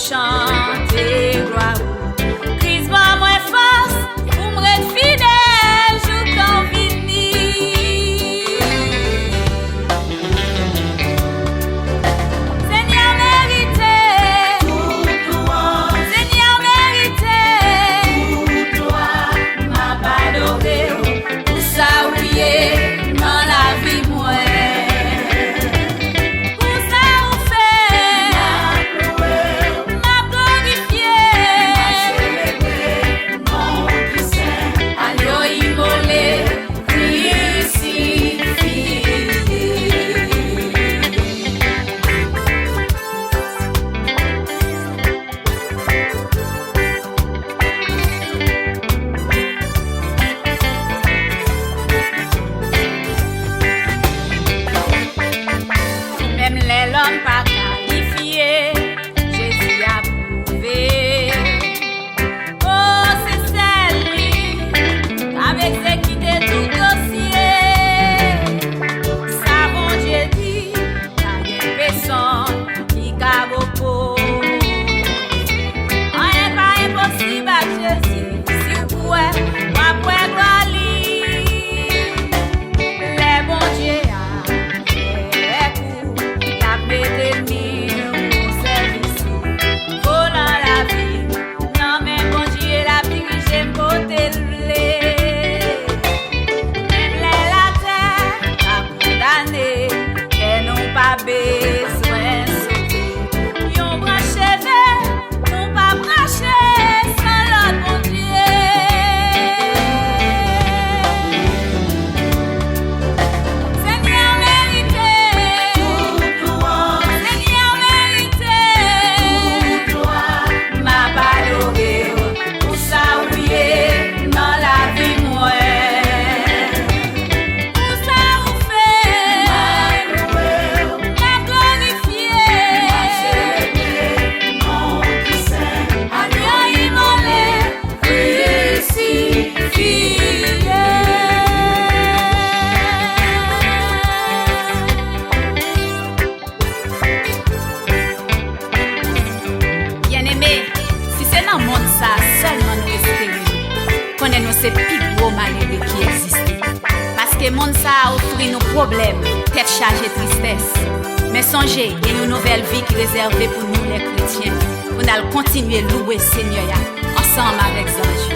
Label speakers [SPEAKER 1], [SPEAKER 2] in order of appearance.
[SPEAKER 1] chanter gloire. Christ va moi force pour me rester fidèle jusqu'en fini. Seigneur mérité, Seigneur mérité, m'a pas adoré pour ça oublié dans la vie moi. L'homme pas qualifié, Jésus a prouvé. Oh, c'est celle-là avec exécuté tout dossier. Ça, mon Dieu dit, t'as une personne qui a beaucoup. Rien pas impossible à Jésus, si vous pouvez, pas pour gloire. Les bons dieux. Connais-nous ces plus gros malheureux qui existent. Parce que le monde ça a offert nos problèmes, tête chargée tristesse. Mais songez, il y a une nouvelle vie qui est réservée pour nous les chrétiens. On a continuer à louer le Seigneur ensemble avec les anges.